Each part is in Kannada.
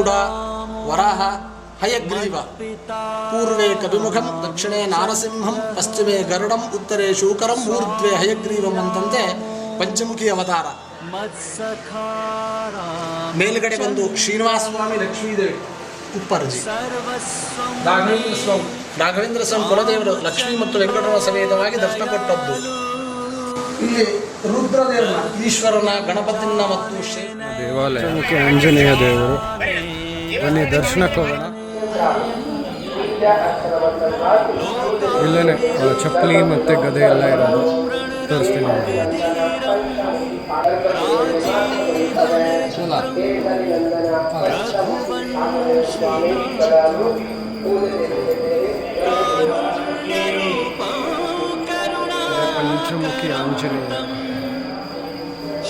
ಗರುಡ ವರಾಹ ಹಯಗ್ರೀವ ಪೂರ್ವೇ ಕವಿಮುಖಂ ದಕ್ಷಿಣೆ ನಾರಸಿಂಹಂ ಪಶ್ಚಿಮೆ ಗರುಡಂ ಉತ್ತರೆ ಶೂಕರಂ ಊರ್ಧ್ವೆ ಹಯಗ್ರೀವಂ ಅಂತಂತೆ ಪಂಚಮುಖಿ ಅವತಾರ. ಮೇಲ್ಗಡೆ ಬಂದು ಶ್ರೀನಿವಾಸ ಸ್ವಾಮಿ ಲಕ್ಷ್ಮೀದೇವಿ ಉಪ್ಪರ್ಜಿ ರಾಘವೇಂದ್ರ ಸ್ವಾಮಿ ಕುಲದೇವರು ಲಕ್ಷ್ಮೀ ಮತ್ತು ವೆಂಕಟರಮಣ ಸಮೇತವಾಗಿ ದರ್ಶನ ಕೊಟ್ಟದ್ದು. ಇಲ್ಲಿ ರುದ್ರದೇವನ ಈಶ್ವರನ ಗಣಪತಿನ ಮತ್ತು ದೇವಾಲಯ ಮುಖ್ಯ ಆಂಜನೇಯ ದೇವರು. ಬನ್ನಿ ದರ್ಶನಕ್ಕೆ ಹೋಗೋಣ. ಇಲ್ಲೇ ಚಪ್ಪಲಿ ಮತ್ತು ಗದೆ ಎಲ್ಲ ಇರೋದು ತೋರಿಸ್ತೀನಿ. ಪಂಚಮುಖಿ ಆಂಜನೇಯ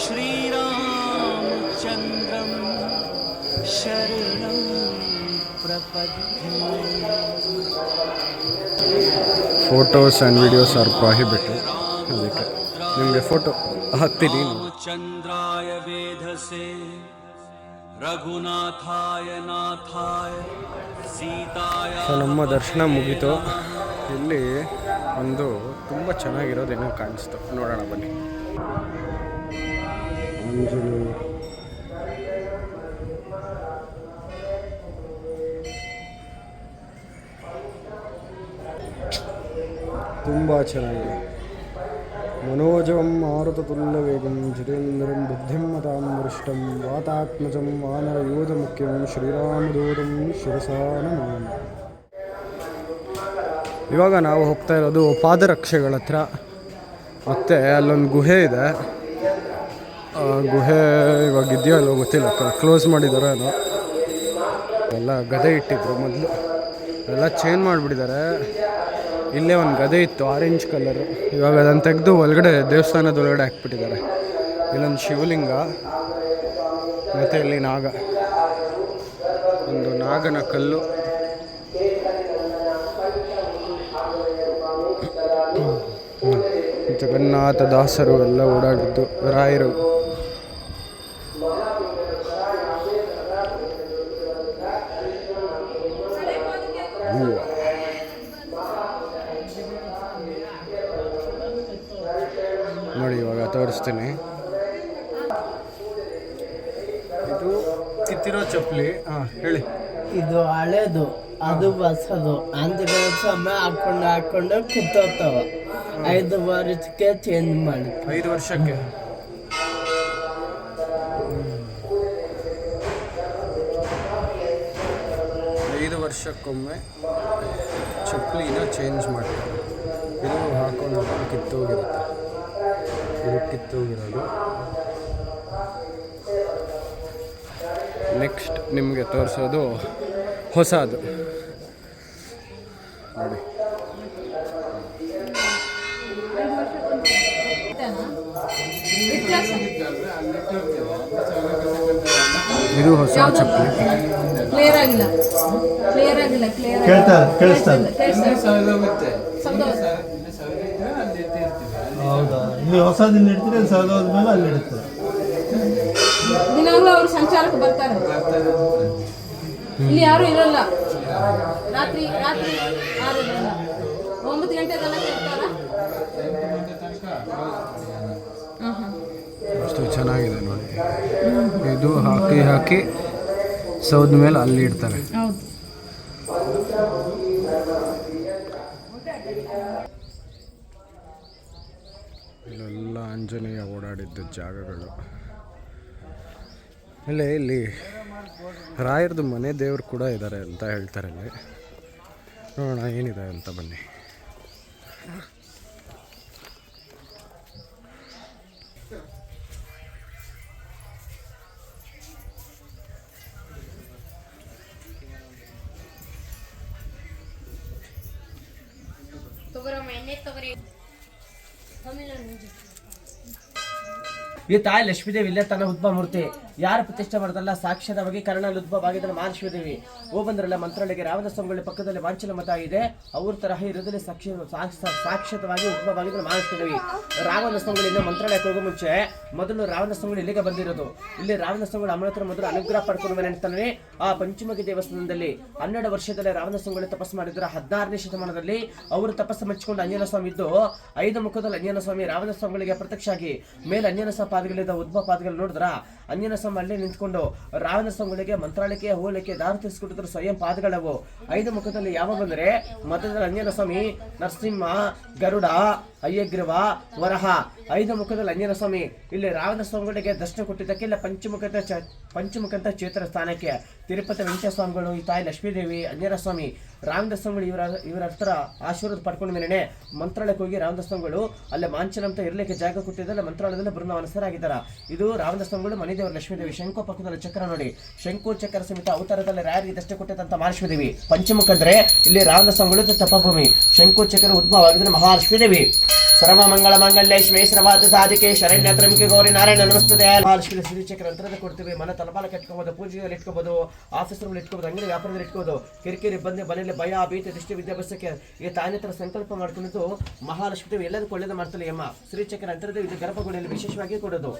ಶ್ರೀರಾಮಚಂದ್ರಂ ಶರಣಂ ಪ್ರಪದ್ಯೆ. Photos and videos are prohibited. ಅದಕ್ಕೆ ನಿಮಗೆ ಫೋಟೋ ಹಾಕ್ತೀನಿ. ಚಂದ್ರಾಯ ವೇಧಸೆ ರಘುನಾಥಾಯ ನಾಥಾಯ ಸೀತಾಯ. ಸೊ ನಮ್ಮ ದರ್ಶನ ಮುಗೀತು. ಇಲ್ಲಿ ಒಂದು ತುಂಬ ಚೆನ್ನಾಗಿರೋದೇನೋ ಕಾಣಿಸ್ತು, ನೋಡೋಣ ಬನ್ನಿ. ಆಂಜನೇಯ ತುಂಬ ಚೆನ್ನಾಗಿದೆ. ಮನೋಜವಂ ಮಾರುತತುಲ್ಯ ವೇಗಂ ಜಿತೇಂದ್ರಂ ಬುದ್ಧಿಂ ಮತಾಂ ವರಿಷ್ಠಂ ವಾತಾತ್ಮಜಂ ವಾನರಯೂಧ ಮುಖ್ಯಂ ಶ್ರೀರಾಮದೂತಂ ಶಿರಸಾ ನಮಾಮಿ. ಇವಾಗ ನಾವು ಹೋಗ್ತಾ ಇರೋದು ಪಾದರಕ್ಷೆಗಳ ಹತ್ರ. ಮತ್ತು ಅಲ್ಲೊಂದು ಗುಹೆ ಇದೆ. ಗುಹೆ ಇವಾಗ ಇದೆಯೋ ಅಲ್ಲೋ ಗೊತ್ತಿಲ್ಲ, ಕ್ಲೋಸ್ ಮಾಡಿದಾರೋ ಏನೋ. ಎಲ್ಲ ಗದೆ ಇಟ್ಟಿದ್ರು ಮೊದಲು, ಎಲ್ಲ ಚೇಂಜ್ ಮಾಡಿಬಿಟ್ಟಿದ್ದಾರೆ. ಇಲ್ಲೇ ಒಂದು ಗದೆ ಇತ್ತು ಆರೆಂಜ್ ಕಲರು, ಇವಾಗ ಅದನ್ನು ತೆಗೆದು ಒಳಗಡೆ ದೇವಸ್ಥಾನದ ಒಳಗಡೆ ಹಾಕ್ಬಿಟ್ಟಿದ್ದಾರೆ. ಇಲ್ಲೊಂದು ಶಿವಲಿಂಗ ಮತ್ತು ಇಲ್ಲಿ ನಾಗ, ಒಂದು ನಾಗನ ಕಲ್ಲು. ಜಗನ್ನಾಥ ದಾಸರು ಎಲ್ಲ ಓಡಾಡಿದ್ದು, ರಾಯರು. ನೋಡಿ ಇವಾಗ ತೋರಿಸ್ತೀನಿ. ಇದು ಕಿತ್ತಿರೋ ಚಪ್ಪಲಿ. ಹೇಳಿ. ಇದು ಹಳೇದು, ಅದು ಹೊಸದು. ಆಂಜನೇಯ ಸ್ವಾಮಿ ಹಾಕೊಂಡು ಕಿತ್ತೋಗ್ತಾವ. 5 ವರ್ಷಕ್ಕೆ ಚೇಂಜ್ ಮಾಡಿ. 5 ವರ್ಷಕ್ಕೆ. ವರ್ಷಕ್ಕೊಮ್ಮೆ ಚಪ್ಪಲಿನ ಚೇಂಜ್ ಮಾಡ್ತಾರೆ. ಇದು ಹಾಕೊಂಡು ಕಿತ್ತೋಗಿರುತ್ತೆ. ಇದು ಕಿತ್ತೋಗಿರೋದು. ನೆಕ್ಸ್ಟ್ ನಿಮಗೆ ತೋರಿಸೋದು ಹೊಸದು ನೋಡಿ. ಇದು ಹೊಸ ಚಪ್ಪಲಿ. ಕ್ಲಿಯರ್ ಆಗಿಲ್ಲ. ಹೌದಾ? ನೀವು ಹೊಸದಿನ ಇಡ್ತೀರಿ, ಅದು ಸಾವಿರದ ಮೇಲೆ ಅಲ್ಲಿ ಇಡ್ತಾರೆ. ದಿನಾಗ್ಲೂ ಅವರು ಸಂಚಾರಕ್ಕೆ ಬರ್ತಾರೆ. ಇಲ್ಲಿ ಯಾರು ಇರಲ್ಲ. ರಾತ್ರಿ 9 ಗಂಟೆಗೆಲ್ಲ ಇರ್ತಾರ. ಅಷ್ಟು ಚೆನ್ನಾಗಿದೆ ನೋಡಿ. ಇದು ಹಾಕಿ ಸೌದ ಮೇಲೆ ಅಲ್ಲಿ ಇಡ್ತಾರೆ. ಇಲ್ಲೆಲ್ಲ ಆಂಜನೇಯ ಓಡಾಡಿದ್ದ ಜಾಗಗಳು. ಇಲ್ಲಿ ರಾಯರದು ಮನೆ ದೇವರು ಕೂಡ ಇದ್ದಾರೆ ಅಂತ ಹೇಳ್ತಾರೆ. ಇಲ್ಲಿ ನೋಡೋಣ ಏನಿದೆ ಅಂತ ಬನ್ನಿ. ಈ ತಾಯಿ ಲಕ್ಷ್ಮೀದೇವಿ ಇಲ್ಲೇ ತನ್ನ ಉದ್ಭವ ಮೂರ್ತಿ ಯಾರು ಪ್ರತಿಷ್ಠೆ ಮಾಡ್ದಲ್ಲ ಸಾಕ್ಷ್ಯದವಾಗಿ ಕರ್ಣಲ್ಲಿ ಉದ್ಭವ ಆಗಿದ್ರೆ ಮಹಾಲಕ್ಷ್ಮೀದೇವಿ ಓ ಬಂದ್ರಲ್ಲ ಮಂತ್ರಾಲಯಕ್ಕೆ ರಾವಣ ಸ್ವಾಮಿಗಳ ಪಕ್ಕದಲ್ಲಿ ವಾಂಚಲ ಮತ ಇದೆ ಅವ್ರ ತರಹ ಇರೋದ್ರಲ್ಲಿ ಸಾಕ್ಷಾತ್ವಾಗಿ ಉದ್ಭವ ಆಗಿದ್ರೆ ಮಹಾಲಕ್ಷ್ಮೀದೇವಿ ರಾವಣ ಸ್ವಾಮಿಗಳಿಂದ ಮಂತ್ರಾಲಯಕ್ಕೆ ಹೋಗೋ ಮುಂಚೆ ಮೊದಲು ರಾವಣ ಸ್ವಾಮಿಗಳು ಇಲ್ಲಿಗೆ ಬಂದಿರೋದು. ಇಲ್ಲಿ ರಾವಣ ಸ್ವಾಮಿಗಳು ಅಮೃತರ ಮೊದಲು ಅನುಗ್ರಹ ಪಡ್ಕೊಂಡು ನೆನಸ್ತಾನೆ ಆ ಪಂಚಮುಖಿ ದೇವಸ್ಥಾನದಲ್ಲಿ 12 ವರ್ಷದಲ್ಲಿ ರಾವಣ ಸ್ವಾಮಿಗಳು ತಪಸ್ಸು ಮಾಡಿದ್ರು. 16ನೇ ಶತಮಾನದಲ್ಲಿ ಅವರು ತಪಸ್ಸು ಮೆಚ್ಚಿಕೊಂಡು ಅಂಜನ ಸ್ವಾಮಿ ಇದ್ದು 5 ಮುಖದಲ್ಲಿ ಅಂಜನ ಸ್ವಾಮಿ ರಾವಣ ಸ್ವಾಮಿಗಳಿಗೆ ಪ್ರತ್ಯಕ್ಷ ಆಗಿ ಮೇಲೆ ಅಂಜನ ಸ್ವಾಮಿ ಪಾದಗಳಿಂದ ಉದ್ಭವ ಪಾದಗಳು ನೋಡಿದ್ರ ಅಂಜನ ಸ್ವಾಮಿ ಅಲ್ಲೇ ನಿಂತ್ಕೊಂಡು ರಾವಣ ಸ್ವಾಮಿಗಳಿಗೆ ಮಂತ್ರಾಲಯಕ್ಕೆ ಹೋಗಲಿಕ್ಕೆ ದಾರಿ ತಿಳಿಸ್ಕೊಟ್ಟಿದ್ರು ಸ್ವಯಂ ಪಾದಗಳವು. 5 ಮುಖದಲ್ಲಿ ಯಾವ ಬಂದ್ರೆ ಮೊದಲ ಅಂಜನ ಸ್ವಾಮಿ, ನರಸಿಂಹ, ಗರುಡ, ಅಯ್ಯಗ್ರೀವ, ವರಹ 5 ಮುಖದಲ್ಲಿ ಅಂಜನ ಸ್ವಾಮಿ. ಇಲ್ಲಿ ರಾವಣ ಸ್ವಾಮಿಗಳಿಗೆ ದರ್ಶನ ಕೊಟ್ಟಿದ್ದಕ್ಕೆ ಇಲ್ಲ ಪಂಚಮುಖಂತ ಚೇತರ ಸ್ಥಾನಕ್ಕೆ ತಿರುಪತಿ ವೆಂಕಟೇಶ್ವರ ಸ್ವಾಮಿಗಳು, ಈ ತಾಯಿ ಲಕ್ಷ್ಮೀದೇವಿ, ಅಂಜನ ಸ್ವಾಮಿ, ರಾಮದಾಸ ಸ್ವಾಮಿಗಳು ಇವರ ಹತ್ರ ಆಶೀರ್ವಾದ ಪಡ್ಕೊಂಡ ಮೇಲೆ ಮಂತ್ರಾಲಯಕ್ಕೆ ಹೋಗಿ ರಾಮದಾಸ ಸ್ವಾಮಿಗಳು ಅಲ್ಲೇ ಮಾಂಚನ ಅಂತ ಇರ್ಲಿಕ್ಕೆ ಜಾಗ ಕೊಟ್ಟಿದ್ದಲ್ಲ ಮಂತ್ರಾಲಯದಲ್ಲಿ ಬೃಂದಾವನಸ್ಥರಾಗಿದ್ದಾರೆ. ಇದು ರಾಮದಾಸ ಸ್ವಾಮಿಗಳು ಮನೆದೇವರು ಲಕ್ಷ್ಮೀದೇವಿ. ಶಂಕು ಪಕ್ಕದಲ್ಲಿ ಚಕ್ರ ನೋಡಿ, ಶಂಕು ಚಕ್ರ ಸಮೇತ ಅವತಾರದಲ್ಲಿ ರಾಯರಿಗೆ ದಷ್ಟೇ ಕೊಟ್ಟಿದ್ದಂತ ಮಹಾಲಕ್ಷ್ಮೀದೇವಿ. ಪಂಚಮುಖ ಅಂದ್ರೆ ಇಲ್ಲಿ ರಾಮದಾಸ ಸ್ವಾಮಿಗಳು ತಪಭೂಮಿ, ಶಂಕು ಚಕ್ರ ಉದ್ಭವ ಆಗಿದ್ರೆ ಮಹಾಲಕ್ಷ್ಮೀದೇವಿ. ಸರ್ವ ಮಂಗಳ ಮಂಗಲ್ಯ ಶಿವೇ ಸರ್ವಾರ್ಥ ಸಾಧಿಕೆ ಶರಣ್ಯ ತ್ರಮಿಕೆ ಗೌರಿ ನಾರಾಯಣ ನಮಸ್ತುತೆ. ಮಹಾಲಕ್ಷ್ಮಿ ಶ್ರೀಚಕ್ರ ಅಂತರದ ಕೊಡ್ತೀವಿ. ಮನೆ ತಲಪಾಲಕ್ಕೆ ಇಟ್ಕೋಬಹುದು, ಪೂಜೆಯಲ್ಲಿ ಇಟ್ಕೋಬಹುದು, ಆಫೀಸ್ ರೂಮ್ ಇಟ್ಕೋಬಹುದು, ಅಂಗಡಿ ವ್ಯಾಪಾರದಲ್ಲಿ ಇಟ್ಕೋಬಹುದು. ಕಿರಿಕಿರಿ ಬಂದು ಮನೆಯಲ್ಲಿ ಭಯ ಭೀತಿ ದೃಷ್ಟಿ ವಿದ್ಯಾಭ್ಯಾಸಕ್ಕೆ ಈ ತಾಯಿ ಹತ್ರ ಸಂಕಲ್ಪ ಮಾಡ್ಕೊಂಡಿದ್ದು ಮಹಾಲಕ್ಷ್ಮಿ ಎಲ್ಲದಕ್ಕೂ ಒಳ್ಳೇದು ಮಾಡ್ತಾಳೆ ಅಮ್ಮ. ಶ್ರೀಚಕ್ರ ಅಂತರದ ಇದು ಗರ್ಭಗುಡಿಯಲ್ಲಿ ವಿಶೇಷವಾಗಿ ಕೊಡೋದು.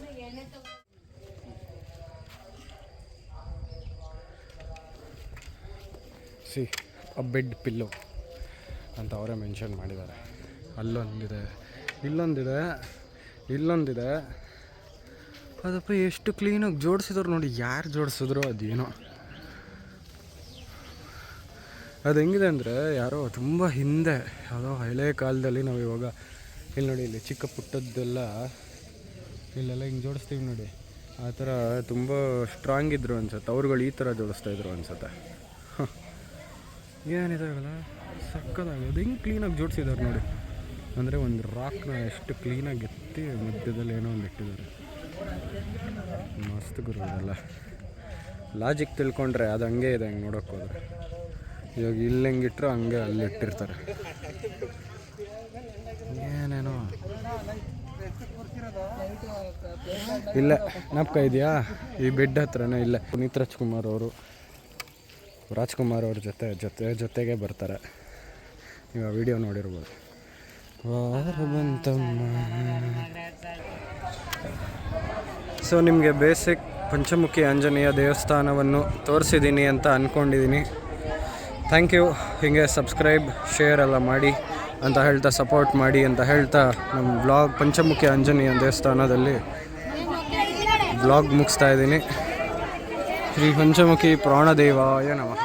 ಸಿ ಅ ಬೆಡ್ ಪಿಲ್ಲೋ ಅಂತ ಅವರೇ ಮೆನ್ಷನ್ ಮಾಡಿದ್ದಾರೆ. ಅಲ್ಲೊಂದಿದೆ, ಇಲ್ಲೊಂದಿದೆ. ಅದಪ್ಪ ಎಷ್ಟು ಕ್ಲೀನಾಗಿ ಜೋಡಿಸಿದ್ರು ನೋಡಿ. ಯಾರು ಜೋಡಿಸಿದ್ರು ಅದೇನೋ. ಅದು ಹೆಂಗಿದೆ ಅಂದರೆ ಯಾರೋ ತುಂಬ ಹಿಂದೆ ಯಾವುದೋ ಹಳೆ ಕಾಲದಲ್ಲಿ ನಾವು ಇವಾಗ ಇಲ್ಲಿ ನೋಡಿ, ಇಲ್ಲಿ ಚಿಕ್ಕ ಪುಟ್ಟದ್ದೆಲ್ಲ ಇಲ್ಲೆಲ್ಲ ಹಿಂಗೆ ಜೋಡಿಸ್ತೀವಿ ನೋಡಿ. ಆ ಥರ ತುಂಬ ಸ್ಟ್ರಾಂಗ್ ಇದ್ರು ಅನ್ಸುತ್ತೆ. ಅವ್ರುಗಳು ಈ ಥರ ಜೋಡಿಸ್ತಾಯಿದ್ರು ಅನ್ಸುತ್ತೆ. ಏನಿದಾಗಲ್ಲ ಸಕ್ಕದಾಗಿ ಅದು ಹೆಂಗೆ ಕ್ಲೀನಾಗಿ ಜೋಡಿಸಿದ್ದಾರೆ ನೋಡಿ. ಅಂದರೆ ಒಂದು ರಾಕ್ನ ಎಷ್ಟು ಕ್ಲೀನಾಗಿ ಎತ್ತಿ ಮಧ್ಯದಲ್ಲಿ ಏನೋ ಒಂದು ಇಟ್ಟಿದ್ದಾರೆ. ಮಸ್ತ್ ಗುರು ಅದೆಲ್ಲ. ಲಾಜಿಕ್ ತಿಳ್ಕೊಂಡ್ರೆ ಅದು ಹಂಗೆ ಇದೆ. ಹಂಗೆ ನೋಡೋಕೆ ಹೋದ್ರೆ ಇವಾಗ ಇಲ್ಲಿ ಹೆಂಗಿಟ್ರು ಹಂಗೆ ಅಲ್ಲಿ ಇಟ್ಟಿರ್ತಾರೆ. ಏನೇನೋ ಇಲ್ಲ ನಾಪ್ಕ ಇದೆಯಾ ಈ ಬೆಡ್ ಹತ್ರನೇ. ಇಲ್ಲ ಪುನೀತ್ ರಾಜ್ಕುಮಾರ್ ಅವ್ರ ಜೊತೆಗೆ ಬರ್ತಾರೆ. ನೀವು ಆ ವಿಡಿಯೋ ನೋಡಿರ್ಬೋದು. ಸೊ ನಿಮಗೆ ಬೇಸಿಕ್ ಪಂಚಮುಖಿ ಆಂಜನೇಯ ದೇವಸ್ಥಾನವನ್ನು ತೋರಿಸಿದ್ದೀನಿ ಅಂತ ಅಂದ್ಕೊಂಡಿದ್ದೀನಿ. Thank you. ಹೀಗೆ ಸಬ್ಸ್ಕ್ರೈಬ್ ಶೇರ್ ಎಲ್ಲ ಮಾಡಿ ಅಂತ ಹೇಳ್ತಾ ಸಪೋರ್ಟ್ ಮಾಡಿ ಅಂತ ಹೇಳ್ತಾ ನಮ್ಮ ವ್ಲಾಗ್ ಪಂಚಮುಖಿ ಆಂಜನೇಯ ದೇವಸ್ಥಾನದಲ್ಲಿ ವ್ಲಾಗ್ ಮುಗಿಸ್ತಾ ಇದ್ದೀನಿ. ಶ್ರೀ ಪಂಚಮುಖಿ ಪ್ರಾಣದೇವಾಯ ನಮಃ.